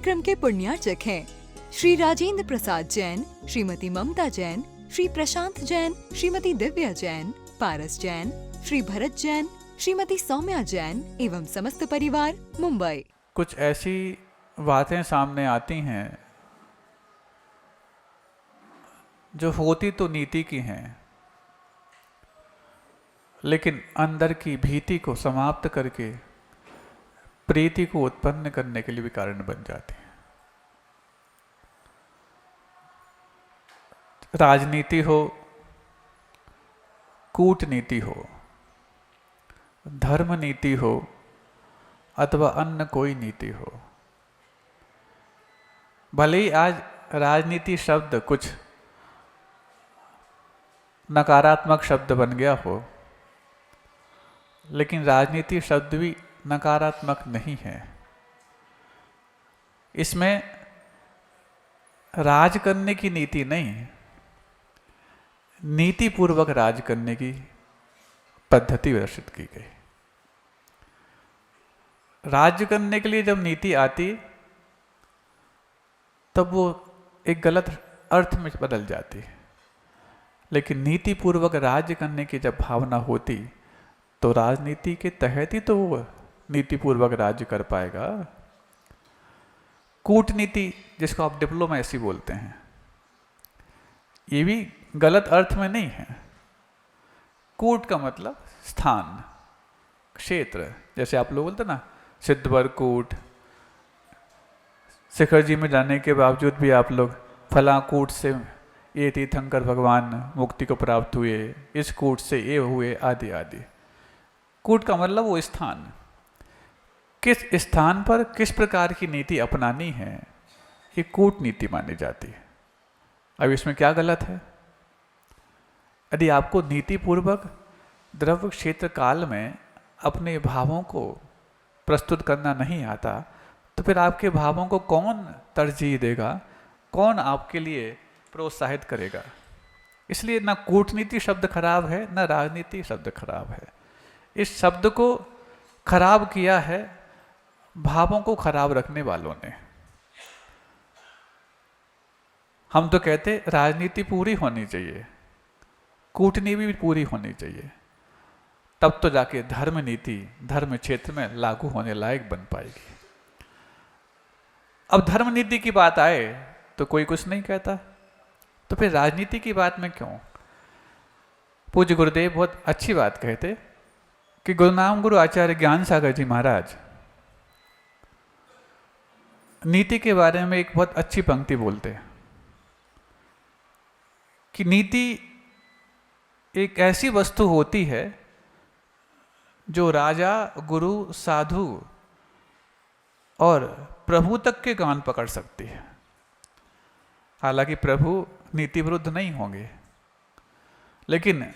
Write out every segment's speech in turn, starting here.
कार्यक्रम के पुण्यार्चक हैं श्री राजेंद्र प्रसाद जैन, श्रीमती ममता जैन, श्री प्रशांत जैन, श्रीमती दिव्या जैन, पारस जैन, श्री भरत जैन, श्रीमती सौम्या जैन एवं समस्त परिवार, मुंबई। कुछ ऐसी बातें सामने आती हैं जो होती तो नीति की हैं, लेकिन अंदर की भीति को समाप्त करके प्रीति को उत्पन्न करने के लिए भी कारण बन जाती हैं। राजनीति हो, कूटनीति हो, धर्म नीति हो अथवा अन्य कोई नीति हो, भले ही आज राजनीति शब्द कुछ नकारात्मक शब्द बन गया हो, लेकिन राजनीति शब्द भी नकारात्मक नहीं है। इसमें राज करने की नीति नहीं, नीति पूर्वक राज करने की पद्धति विकसित की गई। राज्य करने के लिए जब नीति आती तब वो एक गलत अर्थ में बदल जाती है, लेकिन नीति पूर्वक राज्य करने की जब भावना होती तो राजनीति के तहत ही तो वो नीति पूर्वक राज्य कर पाएगा। कूटनीति, जिसको आप डिप्लोमेसी बोलते हैं, ये भी गलत अर्थ में नहीं है। कूट का मतलब स्थान, क्षेत्र, जैसे आप लोग बोलते ना सिद्धवर कूट, शिखर जी में जाने के बावजूद भी आप लोग फला कूट से ये तीर्थंकर भगवान मुक्ति को प्राप्त हुए, इस कूट से ये हुए, आदि आदि। कूट का मतलब वो स्थान, किस स्थान पर किस प्रकार की नीति अपनानी है, ये कूटनीति मानी जाती है। अब इसमें क्या गलत है? यदि आपको नीति पूर्वक द्रव्य क्षेत्र काल में अपने भावों को प्रस्तुत करना नहीं आता, तो फिर आपके भावों को कौन तरजीह देगा, कौन आपके लिए प्रोत्साहित करेगा? इसलिए ना कूटनीति शब्द खराब है, ना राजनीति शब्द खराब है। इस शब्द को खराब किया है भावों को खराब रखने वालों ने। हम तो कहते राजनीति पूरी होनी चाहिए, कूटनीति भी पूरी होनी चाहिए, तब तो जाके धर्म नीति धर्म क्षेत्र में लागू होने लायक बन पाएगी। अब धर्म नीति की बात आए तो कोई कुछ नहीं कहता, तो फिर राजनीति की बात में क्यों? पूज्य गुरुदेव बहुत अच्छी बात कहते कि गुरुनाम गुरु आचार्य ज्ञान सागर जी महाराज नीति के बारे में एक बहुत अच्छी पंक्ति बोलते हैं कि नीति एक ऐसी वस्तु होती है जो राजा, गुरु, साधु और प्रभु तक के कान पकड़ सकती है। हालांकि प्रभु नीति विरुद्ध नहीं होंगे, लेकिन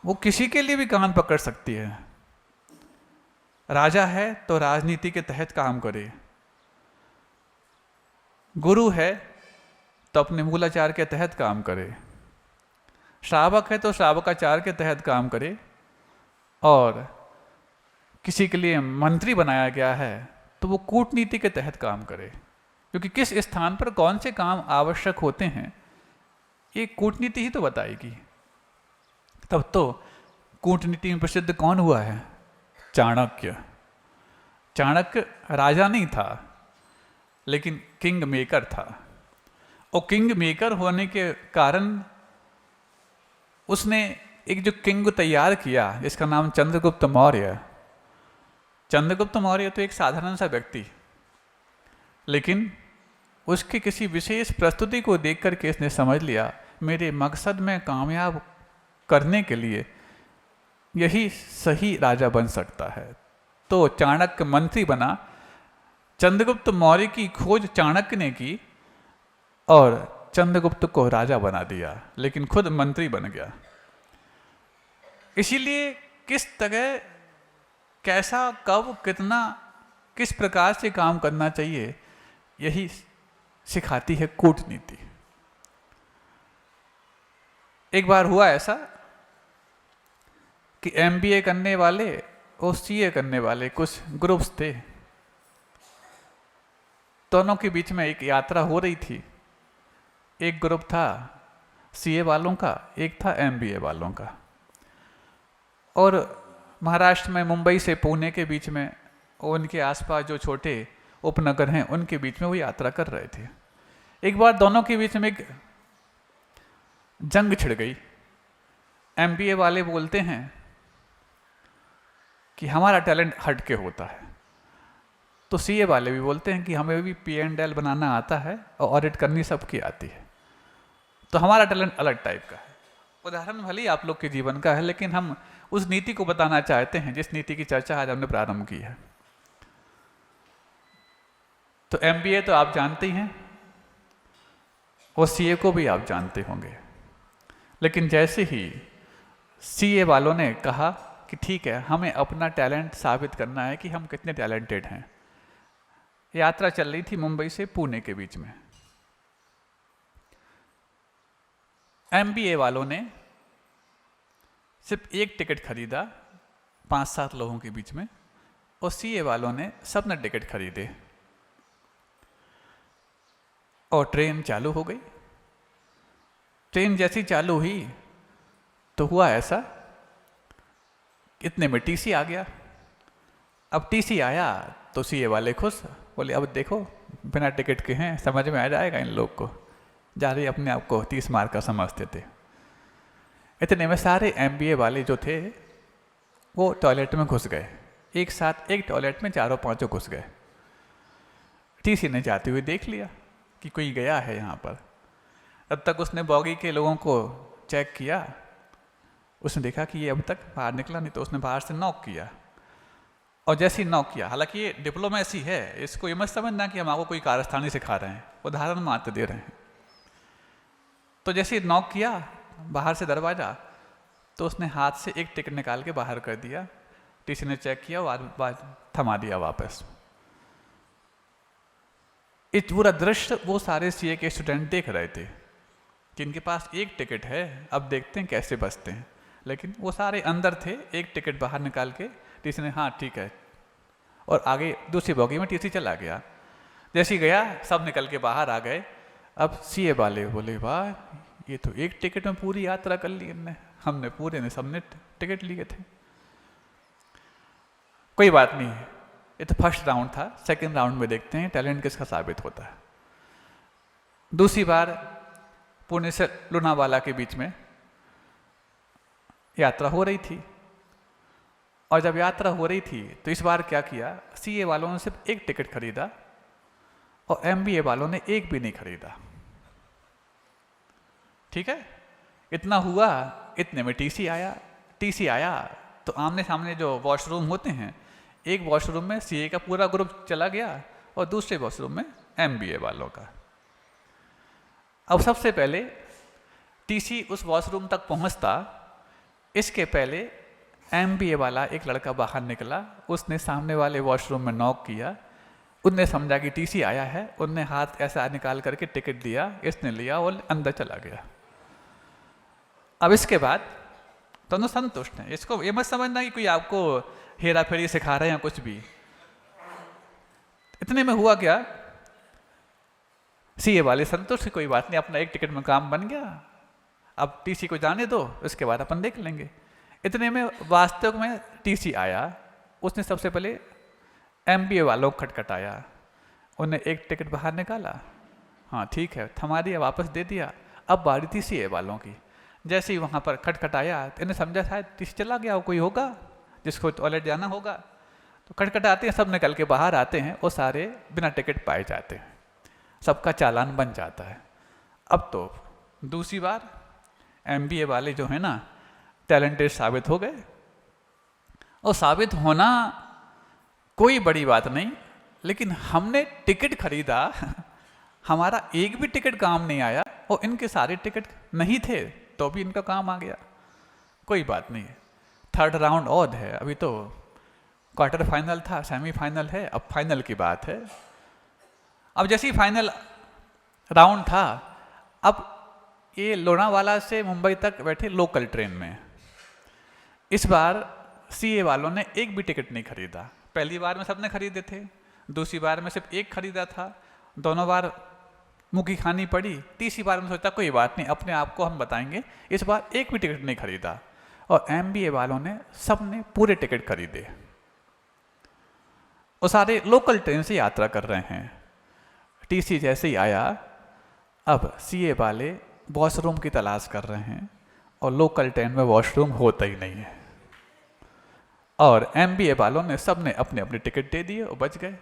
वो किसी के लिए भी कान पकड़ सकती है। राजा है तो राजनीति के तहत काम करे, गुरु है तो अपने मूलाचार के तहत काम करे, श्रावक है तो श्रावकाचार के तहत काम करे, और किसी के लिए मंत्री बनाया गया है तो वो कूटनीति के तहत काम करे। क्योंकि किस स्थान पर कौन से काम आवश्यक होते हैं ये कूटनीति ही तो बताएगी। तब तो कूटनीति में प्रसिद्ध कौन हुआ है? चाणक्य। चाणक्य राजा नहीं था, लेकिन किंग मेकर था। और किंग मेकर होने के कारण उसने एक जो किंग तैयार किया जिसका नाम चंद्रगुप्त मौर्य। चंद्रगुप्त मौर्य तो एक साधारण सा व्यक्ति, लेकिन उसकी किसी विशेष प्रस्तुति को देख करके इसने समझ लिया मेरे मकसद में कामयाब करने के लिए यही सही राजा बन सकता है। तो चाणक्य मंत्री बना। चंद्रगुप्त मौर्य की खोज चाणक्य ने की और चंद्रगुप्त को राजा बना दिया, लेकिन खुद मंत्री बन गया। इसीलिए किस तरह, कैसा, कब, कितना, किस प्रकार से काम करना चाहिए यही सिखाती है कूटनीति। एक बार हुआ ऐसा कि MBA करने वाले और CA करने वाले कुछ ग्रुप्स थे। दोनों के बीच में एक यात्रा हो रही थी। एक ग्रुप था सीए वालों का, एक था एमबीए वालों का, और महाराष्ट्र में मुंबई से पुणे के बीच में और उनके आसपास जो छोटे उपनगर हैं उनके बीच में वो यात्रा कर रहे थे। एक बार दोनों के बीच में एक जंग छिड़ गई। एमबीए वाले बोलते हैं कि हमारा टैलेंट हट के होता है, तो सीए वाले भी बोलते हैं कि हमें भी P&L बनाना आता है और ऑडिट करनी सबकी आती है, तो हमारा टैलेंट अलग टाइप का है। उदाहरण भले ही आप लोग के जीवन का है, लेकिन हम उस नीति को बताना चाहते हैं जिस नीति की चर्चा आज हमने प्रारंभ की है। तो एमबीए तो आप जानते ही हैं और सीए को भी आप जानते होंगे, लेकिन जैसे ही सीए वालों ने कहा कि ठीक है, हमें अपना टैलेंट साबित करना है कि हम कितने टैलेंटेड हैं, यात्रा चल रही थी मुंबई से पुणे के बीच में। एमबीए वालों ने सिर्फ एक टिकट खरीदा 5-7 लोगों के बीच में, और सीए वालों ने सबने टिकट खरीदे और ट्रेन चालू हो गई। ट्रेन जैसी चालू हुई तो हुआ ऐसा, इतने में टीसी आ गया। अब टीसी आया तो सीए वाले खुश, बोले अब देखो बिना टिकट के हैं, समझ में आ जाएगा इन लोग को। जा रही अपने आप को 30 मार्क का समझते थे। इतने में सारे एमबीए वाले जो थे वो टॉयलेट में घुस गए, एक साथ एक टॉयलेट में 4-5 घुस गए। टीसी ने जाते हुए देख लिया कि कोई गया है यहाँ पर। तब तक उसने बॉगी के लोगों को चेक किया, उसने देखा कि ये अब तक बाहर निकला नहीं, तो उसने बाहर से नॉक किया। और जैसे ही नॉक किया, हालांकि ये डिप्लोमेसी है, इसको ये मत समझना कि हम आपको कोई कारस्तानी सिखा रहे हैं, उदाहरण मात्र दे रहे हैं। तो जैसे ही नॉक किया बाहर से दरवाजा, तो उसने हाथ से एक टिकट निकाल के बाहर कर दिया। टीसी ने चेक किया और थमा दिया वापस। इस पूरा दृश्य वो सारे सीए के स्टूडेंट देख रहे थे कि इनके पास एक टिकट है, अब देखते हैं कैसे बचते हैं। लेकिन वो सारे अंदर थे, एक टिकट बाहर निकाल के टीसी ने हाँ ठीक है, और आगे दूसरी बॉगी में टीसी चला गया। जैसे ही गया सब निकल के बाहर आ गए। अब सीए वाले बोले वाह, ये तो एक टिकट में पूरी यात्रा कर ली इनने, हमने पूरे ने सबने टिकट लिए थे। कोई बात नहीं, ये तो फर्स्ट राउंड था, सेकंड राउंड में देखते हैं टैलेंट किसका साबित होता है। दूसरी बार पुणे से लोनावाला के बीच में यात्रा हो रही थी, और जब यात्रा हो रही थी तो इस बार क्या किया, सीए वालों ने सिर्फ एक टिकट खरीदा और एमबीए वालों ने एक भी नहीं खरीदा। ठीक है, इतना हुआ, इतने में टीसी आया। टीसी आया तो आमने सामने जो वॉशरूम होते हैं, एक वॉशरूम में सीए का पूरा ग्रुप चला गया और दूसरे वॉशरूम में एमबीए वालों का। अब सबसे पहले टीसी उस वॉशरूम तक पहुंचता, इसके पहले एमबीए वाला एक लड़का बाहर निकला, उसने सामने वाले वॉशरूम में नॉक किया। उनने समझा कि टीसी आया है, उनने हाथ ऐसा निकाल करके टिकट दिया, इसने लिया और अंदर चला गया। अब इसके बाद दोनों संतुष्ट हैं। इसको ये मत समझना कि कोई आपको हेरा फेरी सिखा रहे हैं कुछ भी। इतने में हुआ क्या, सीए वाले संतुष्ट, कोई बात नहीं, अपना एक टिकट में काम बन गया, अब टीसी को जाने दो, इसके बाद अपन देख लेंगे। इतने में वास्तव में टीसी आया, उसने सबसे पहले एमबीए वालों को खटखटाया, उन्हें एक टिकट बाहर निकाला, हाँ ठीक है, थमा दिया, वापस दे दिया। अब बारी थी सीए वालों की। जैसे ही वहाँ पर खटखटाया तो इन्हें समझा शायद टीसी चला गया हो, कोई होगा जिसको टॉयलेट जाना होगा, तो खटखटाते हैं, सब निकल के बाहर आते हैं और सारे बिना टिकट पाए जाते हैं, सबका चालान बन जाता है। अब तो दूसरी बार एमबीए वाले जो है ना टैलेंटेड साबित हो गए, और साबित होना कोई बड़ी बात नहीं, लेकिन हमने टिकट खरीदा, हमारा एक भी टिकट काम नहीं आया और इनके सारे टिकट नहीं थे तो भी इनका काम आ गया। कोई बात नहीं, थर्ड राउंड और है, अभी तो क्वार्टर फाइनल था, सेमीफाइनल है, अब फाइनल की बात है। अब जैसे ही फाइनल राउंड था, अब ये लोनावाला से मुंबई तक बैठे लोकल ट्रेन में। इस बार सीए वालों ने एक भी टिकट नहीं खरीदा। पहली बार में सबने खरीदे थे, दूसरी बार में सिर्फ एक खरीदा था, दोनों बार मुँह की खानी पड़ी। तीसरी बार में सोचा कोई बात नहीं, अपने आप को हम बताएंगे, इस बार एक भी टिकट नहीं खरीदा। और MBA वालों ने सब ने पूरे टिकट खरीदे और सारे लोकल ट्रेन से यात्रा कर रहे हैं। TC जैसे ही आया, अब CA वाले वॉशरूम की तलाश कर रहे हैं और लोकल ट्रेन में वॉशरूम होता ही नहीं है। और MBA वालों ने सब ने अपने अपने टिकट दे दिए और बच गए।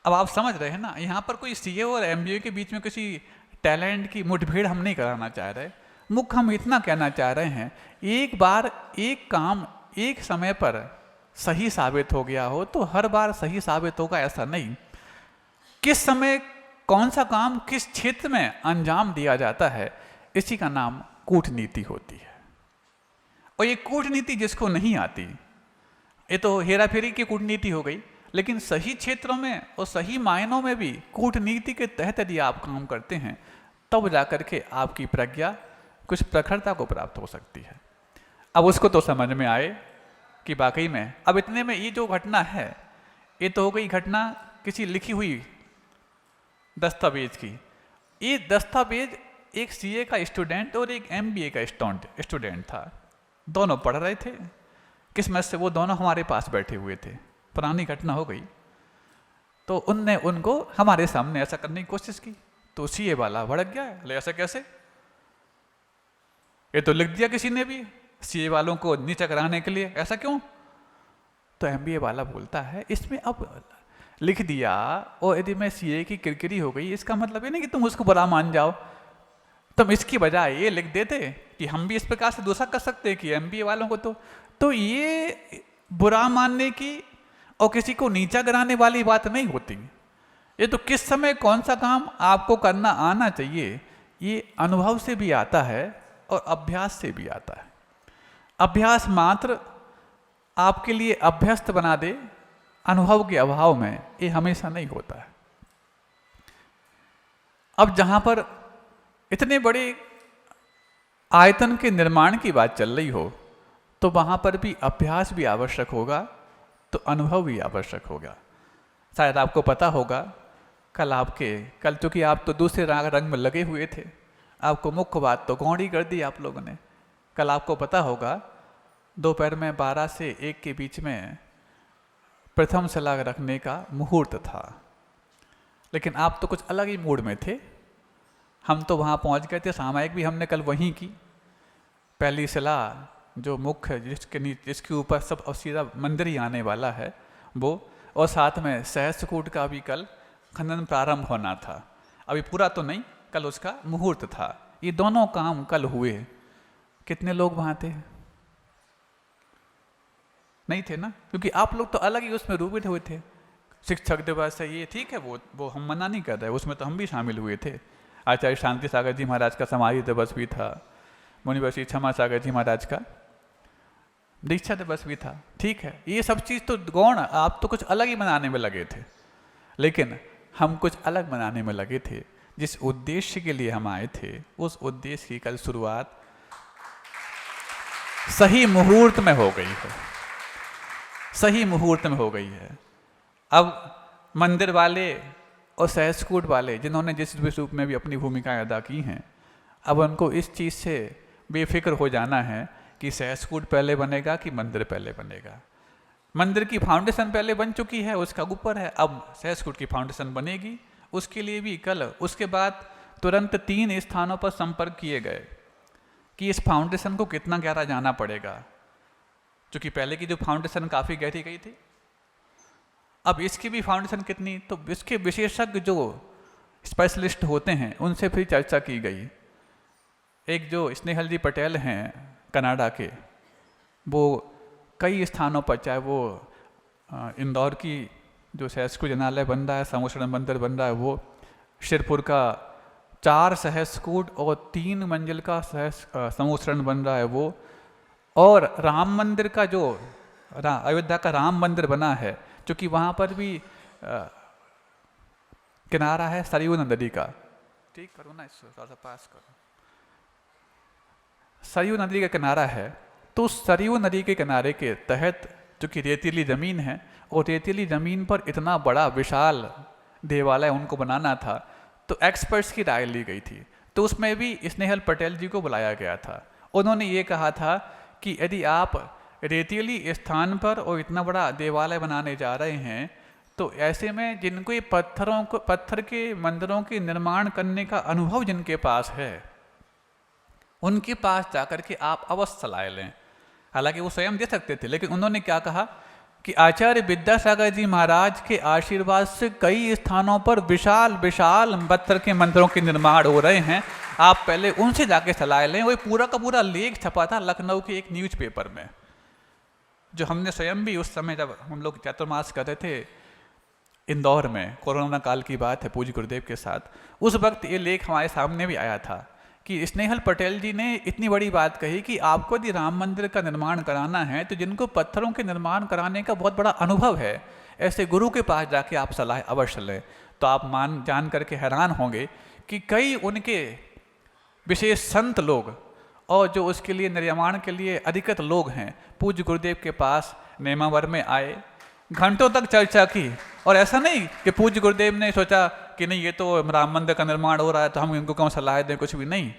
अब आप समझ रहे हैं ना, यहाँ पर कोई CA और MBA के बीच में किसी टैलेंट की मुठभेड़ हम नहीं कराना चाह रहे। मुख्य हम इतना कहना चाह रहे हैं, एक बार एक काम एक समय पर सही साबित हो गया हो तो हर बार सही साबित होगा ऐसा नहीं। किस समय कौन सा काम किस क्षेत्र में अंजाम दिया जाता है, इसी का नाम कूटनीति होती है। और ये कूटनीति जिसको नहीं आती, ये तो हेरा फेरी की कूटनीति हो गई, लेकिन सही क्षेत्रों में और सही मायनों में भी कूटनीति के तहत यदि आप काम करते हैं तब जाकर के आपकी प्रज्ञा कुछ प्रखरता को प्राप्त हो सकती है। अब उसको तो समझ में आए कि वाकई में अब इतने में ये जो घटना है ये तो हो गई घटना किसी लिखी हुई दस्तावेज की। ये दस्तावेज एक CA का स्टूडेंट और एक MBA का स्टूडेंट था, दोनों पढ़ रहे थे। किस्मत से वो दोनों हमारे पास बैठे हुए थे, पुरानी घटना हो गई। तो उनने उनको हमारे सामने ऐसा करने की कोशिश की तो CA वाला भड़क गया, ले ऐसा कैसे, ये तो लिख दिया किसी ने भी CA वालों को नीचा कराने के लिए, ऐसा क्यों। तो MBA वाला बोलता है इसमें अब लिख दिया और यदि मैं CA की किरकिरी हो गई इसका मतलब ये नहीं कि तुम उसको बुरा मान जाओ, तुम इसकी बजाय ये लिख देते कि हम भी इस प्रकार से दूसरा कर सकते हैं कि MBA वालों को तो ये बुरा मानने की और किसी को नीचा गिराने वाली बात नहीं होती। ये तो किस समय कौन सा काम आपको करना आना चाहिए, ये अनुभव से भी आता है और अभ्यास से भी आता है। अभ्यास मात्र आपके लिए अभ्यस्त बना दे, अनुभव के अभाव में ये हमेशा नहीं होता है। अब जहां पर इतने बड़े आयतन के निर्माण की बात चल रही हो तो वहां पर भी अभ्यास भी आवश्यक होगा, तो अनुभव भी आवश्यक होगा। शायद आपको पता होगा कल चूंकि आप तो दूसरे रंग में लगे हुए थे, आपको मुख्य बात तो गौड़ी कर दी आप लोगों ने। कल आपको पता होगा दोपहर में 12 से 1 के बीच में प्रथम सलाह रखने का मुहूर्त था, लेकिन आप तो कुछ अलग ही मूड में थे। हम तो वहाँ पहुँच गए थे, सामायिक भी हमने कल वहीं की। पहली सलाह जो मुख्य जिसके ऊपर सब सीधा मंदिर ही आने वाला है वो, और साथ में सहस्त्रकूट का भी कल खनन प्रारंभ होना था। अभी पूरा तो नहीं, कल उसका मुहूर्त था। ये दोनों काम कल हुए। कितने लोग वहाँ थे? नहीं थे ना, क्योंकि आप लोग तो अलग ही उसमें रूपित हुए थे। शिक्षक दिवस है ये, ठीक है, वो हम मना नहीं कर रहे, उसमें तो हम भी शामिल हुए थे। आचार्य शांति सागर जी महाराज का समाधि दिवस भी था, मुनिवर श्री क्षमा सागर जी महाराज का दीक्षा दिवस भी था, ठीक है। ये सब चीज़ तो गौण, आप तो कुछ अलग ही मनाने में लगे थे, लेकिन हम कुछ अलग मनाने में लगे थे। जिस उद्देश्य के लिए हम आए थे उस उद्देश्य की कल शुरुआत सही मुहूर्त में हो गई है, सही मुहूर्त में हो गई है। अब मंदिर वाले और सहस्त्रकूट वाले जिन्होंने जिस भी रूप में भी अपनी भूमिकाएं अदा की हैं, अब उनको इस चीज़ से बेफिक्र हो जाना है कि सहस्त्रकूट पहले बनेगा कि मंदिर पहले बनेगा। मंदिर की फाउंडेशन पहले बन चुकी है, उसका ऊपर है, अब सहस्त्रकूट की फाउंडेशन बनेगी। उसके लिए भी कल उसके बाद तुरंत 3 स्थानों पर संपर्क किए गए कि इस फाउंडेशन को कितना गहरा जाना पड़ेगा, क्योंकि पहले की जो फाउंडेशन काफ़ी गहरी गई थी, अब इसकी भी फाउंडेशन कितनी, तो इसके विशेषज्ञ जो स्पेशलिस्ट होते हैं उनसे फिर चर्चा की गई। एक जो स्नेहल जी पटेल हैं कनाडा के, वो कई स्थानों पर, चाहे वो इंदौर की जो सहस्त्रकूट जनालय बन रहा है, समोसरण मंदिर बन रहा है, वो शिरपुर का 4 सहस्त्रकूट और 3 मंजिल का समोसरण बन रहा है वो, और राम मंदिर का जो अयोध्या का राम मंदिर बना है, क्योंकि वहाँ पर भी किनारा है सरयू नदी का, ठीक करो ना इसको थोड़ा सा पास करो, सरयू नदी का किनारा है। तो सरयू नदी के किनारे के तहत चूँकि रेतीली ज़मीन है, और रेतीली ज़मीन पर इतना बड़ा विशाल देवालय उनको बनाना था, तो एक्सपर्ट्स की राय ली गई थी। तो उसमें भी स्नेहल पटेल जी को बुलाया गया था। उन्होंने ये कहा था कि यदि आप रेतीली स्थान पर और इतना बड़ा देवालय बनाने जा रहे हैं, तो ऐसे में जिनको ये पत्थर के मंदिरों के निर्माण करने का अनुभव जिनके पास है, उनके पास जाकर के आप अवश्य सलाह लें। हालांकि वो स्वयं दे सकते थे, लेकिन उन्होंने क्या कहा कि आचार्य विद्यासागर जी महाराज के आशीर्वाद से कई स्थानों पर विशाल विशाल पत्थर के मंदिरों के निर्माण हो रहे हैं, आप पहले उनसे जाके सलाह लें। वो पूरा का पूरा लेख छपा था लखनऊ के एक न्यूज़पेपर में, जो हमने स्वयं भी उस समय जब हम लोग चातुर्मास कर रहे थे इंदौर में, कोरोना काल की बात है, पूज्य गुरुदेव के साथ, उस वक्त ये लेख हमारे सामने भी आया था कि स्नेहल पटेल जी ने इतनी बड़ी बात कही कि आपको यदि राम मंदिर का निर्माण कराना है तो जिनको पत्थरों के निर्माण कराने का बहुत बड़ा अनुभव है, ऐसे गुरु के पास जाके आप सलाह अवश्य लें। तो आप जान करके हैरान होंगे कि कई उनके विशेष संत लोग और जो उसके लिए निर्माण के लिए अधिकृत लोग हैं, पूज्य गुरुदेव के पास नेमावर में आए, घंटों तक चर्चा की। और ऐसा नहीं कि पूज्य गुरुदेव ने सोचा कि नहीं ये तो राम मंदिर का निर्माण हो रहा है तो हम इनको कौन सलाह दें, कुछ भी नहीं।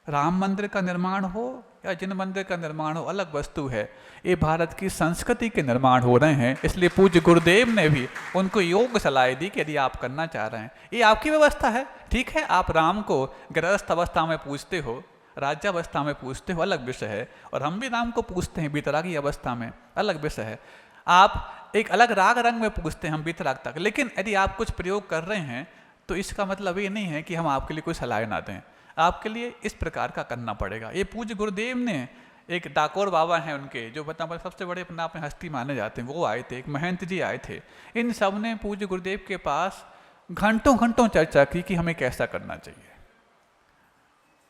राम मंदिर का निर्माण हो या जिन मंदिर का निर्माण हो अलग वस्तु है, ये भारत की संस्कृति के निर्माण हो रहे हैं। इसलिए पूज्य गुरुदेव ने भी उनको योग्य सलाह दी कि यदि आप करना चाह रहे हैं, ये आपकी व्यवस्था है, ठीक है। आप राम को गृहस्थ अवस्था में पूजते हो, राज्यावस्था में पूजते हो, अलग विषय है। और हम भी राम को पूजते हैं बीतरागी अवस्था में, अलग विषय है। आप एक अलग राग रंग में पूछते हैं हम बीतराग तक, लेकिन यदि आप कुछ प्रयोग कर रहे हैं तो इसका मतलब ये नहीं है कि हम आपके लिए कोई सलाह ना दें, आपके लिए इस प्रकार का करना पड़ेगा। ये पूज्य गुरुदेव ने, एक डाकोर बाबा हैं उनके, जो मतलब सबसे बड़े अपने आप में हस्ती माने जाते हैं, वो आए थे, एक महंत जी आए थे, इन सब ने पूज्य गुरुदेव के पास घंटों घंटों चर्चा की कि हमें कैसा करना चाहिए।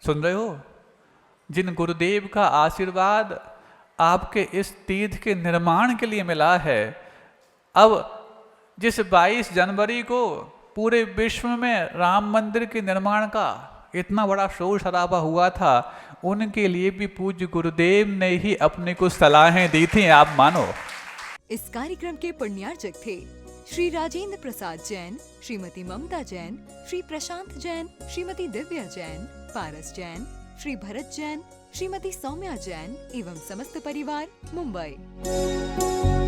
सुन रहे हो, जिन गुरुदेव का आशीर्वाद आपके इस तीर्थ के निर्माण के लिए मिला है, अब जिस 22 जनवरी को पूरे विश्व में राम मंदिर के निर्माण का इतना बड़ा शोर शराबा हुआ था, उनके लिए भी पूज्य गुरुदेव ने ही अपने को सलाहें दी थी, आप मानो। इस कार्यक्रम के पुण्यार्चक थे श्री राजेंद्र प्रसाद जैन, श्रीमती ममता जैन, श्री प्रशांत जैन, श्रीमती दिव्या जैन, पारस जैन, श्री भरत जैन, श्रीमती सौम्या जैन एवं समस्त परिवार, मुंबई।